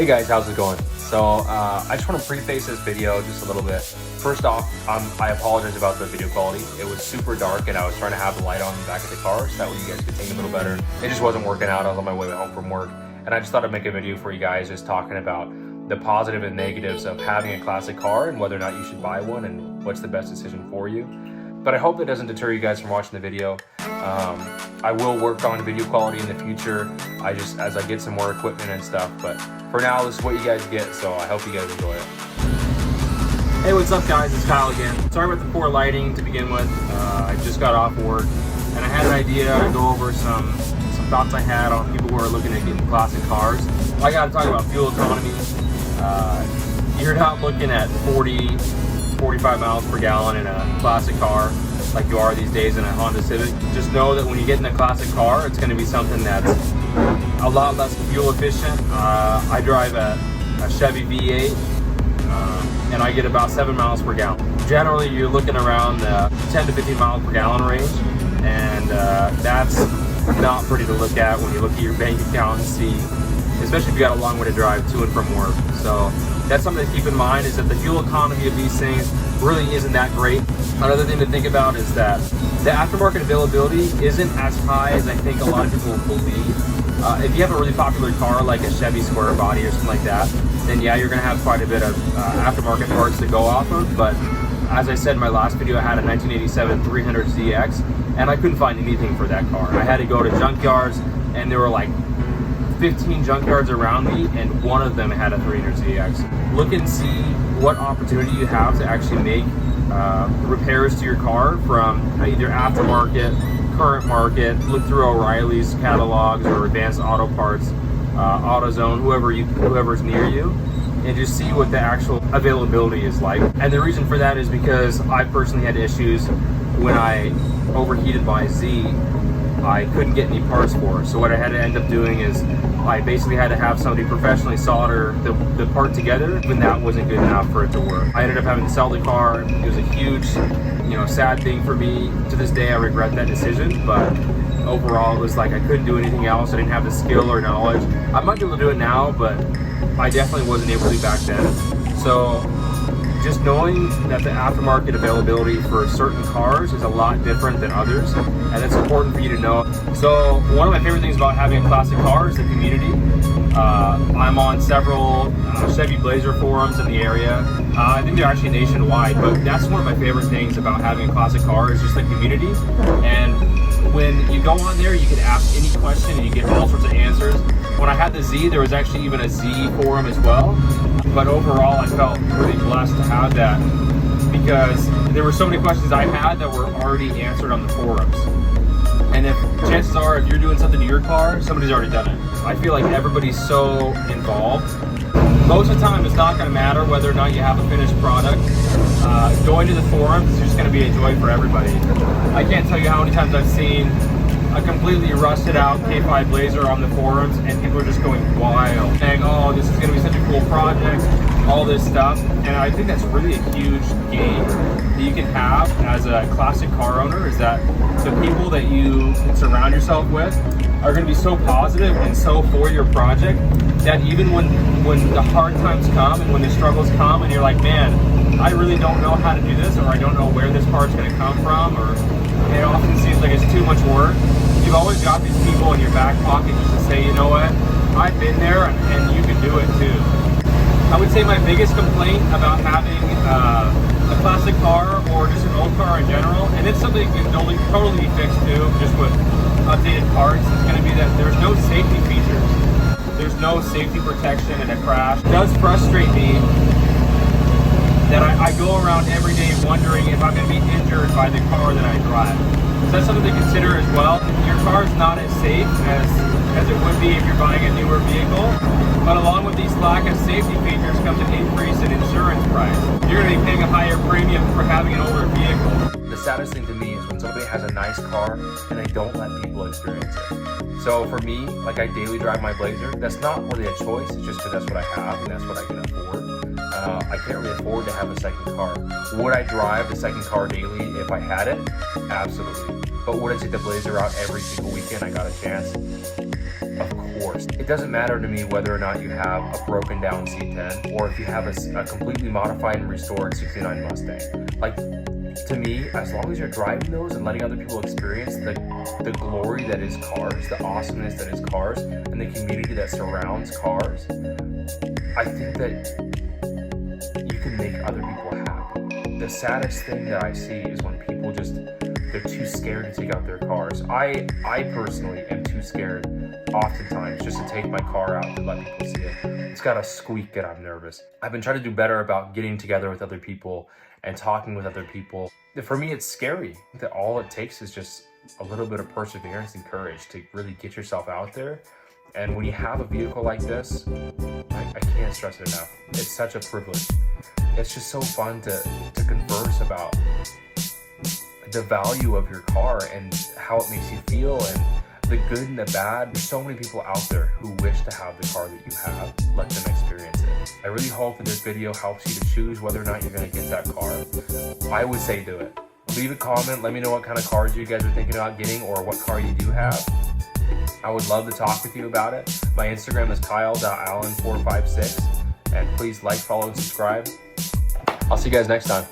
Hey guys, how's it going? So I just want to preface this video just a little bit. First off, I apologize about the video quality. It was super dark and I was trying to have the light on in the back of the car so that way you guys could see a little better. It just wasn't working out. I was on my way home from work and I just thought I'd make a video for you guys just talking about the positive and negatives of having a classic car and whether or not you should buy one and what's the best decision for you. But I hope it doesn't deter you guys from watching the video. I will work on video quality in the future. As I get some more equipment and stuff. But for now, this is what you guys get. So I hope you guys enjoy it. Hey, what's up guys? It's Kyle again. Sorry about the poor lighting to begin with. I just got off work and I had an idea to go over some thoughts I had on people who are looking at getting classic cars. I got to talk about fuel economy. You're not looking at 45 miles per gallon in a classic car like you are these days in a Honda Civic. Just know that when you get in a classic car, it's going to be something that's a lot less fuel efficient. I drive a Chevy V8 and I get about 7 miles per gallon. Generally, you're looking around the 10 to 15 miles per gallon range, and that's not pretty to look at when you look at your bank account and see, especially if you got a long way to drive to and from work. So that's something to keep in mind, is that the fuel economy of these things really isn't that great. Another thing to think about is that the aftermarket availability isn't as high as I think a lot of people believe. If you have a really popular car like a Chevy Square Body or something like that, then yeah, you're going to have quite a bit of aftermarket parts to go off of. But as I said in my last video, I had a 1987 300ZX and I couldn't find anything for that car. I had to go to junkyards and there were like 15 junkyards around me and one of them had a 300ZX. Look and see what opportunity you have to actually make repairs to your car from either aftermarket, current market. Look through O'Reilly's catalogs or Advanced Auto Parts, AutoZone, whoever's near you, and just see what the actual availability is like. And the reason for that is because I personally had issues when I overheated my Z. I couldn't get any parts for it. So what I had to end up doing is I basically had to have somebody professionally solder the part together, and that wasn't good enough for it to work. I ended up having to sell the car. It was a huge, sad thing for me. To this day, I regret that decision, but overall, it was like I couldn't do anything else. I didn't have the skill or knowledge. I might be able to do it now, but I definitely wasn't able to back then. So just knowing that the aftermarket availability for certain cars is a lot different than others, and it's important for you to know. So one of my favorite things about having a classic car is the community. I'm on several Chevy Blazer forums in the area. I think they're actually nationwide, but that's one of my favorite things about having a classic car is just the community. And when you go on there, you can ask any question and you get all sorts of answers. When I had the Z, there was actually even a Z forum as well. But overall, I felt really blessed to have that because there were so many questions I had that were already answered on the forums. And if chances are, if you're doing something to your car, somebody's already done it. I feel like everybody's so involved. Most of the time, it's not going to matter whether or not you have a finished product. Going to the forums is just going to be a joy for everybody. I can't tell you how many times I've seen a completely rusted out K5 Blazer on the forums and people are just going wild, saying, oh, this is going to be such a cool project, all this stuff. And I think that's really a huge gain that you can have as a classic car owner, is that the people that you can surround yourself with are going to be so positive and so for your project that even when the hard times come and when the struggles come and you're like, man, I really don't know how to do this, or I don't know where this part's going to come from, or it often seems like it's too much work, you've always got these people in your back pocket just to say, you know what, I've been there and you can do it too. I would say my biggest complaint about having a classic car or just an old car in general, and it's something that can totally be fixed too, just with updated parts, is going to be that there's no safety features. There's no safety protection in a crash. It does frustrate me that I go around every day wondering if I'm going to be injured by the car that I drive. So that's something to consider as well. Your car is not as safe as it would be if you're buying a newer vehicle. But along with these lack of safety features comes an increase in insurance price. You're going to be paying a higher premium for having an older vehicle. The saddest thing to me is when somebody has a nice car and they don't let people experience it. So for me, like I daily drive my Blazer, that's not really a choice, it's just because that's what I have and that's what I can afford. I can't really afford to have a second car. Would I drive the second car daily if I had it? Absolutely. But would I take the Blazer out every single weekend I got a chance? Of course. forced. It doesn't matter to me whether or not you have a broken down C10 or if you have a completely modified and restored 69 Mustang. Like, to me, as long as you're driving those and letting other people experience the glory that is cars, the awesomeness that is cars, and the community that surrounds cars, I think that you can make other people happy. The saddest thing that I see is when people they're too scared to take out their cars. I personally am too scared oftentimes just to take my car out to let people see it. It's got a squeak and I'm nervous. I've been trying to do better about getting together with other people and talking with other people. For me, it's scary that all it takes is just a little bit of perseverance and courage to really get yourself out there. And when you have a vehicle like this, I can't stress it enough. It's such a privilege. It's just so fun to converse about the value of your car and how it makes you feel and the good and the bad. There's so many people out there who wish to have the car that you have. Let them experience it. I really hope that this video helps you to choose whether or not you're going to get that car. I would say do it. Leave a comment. Let me know what kind of cars you guys are thinking about getting or what car you do have. I would love to talk with you about it. My Instagram is kyle.allen456. And please like, follow, and subscribe. I'll see you guys next time.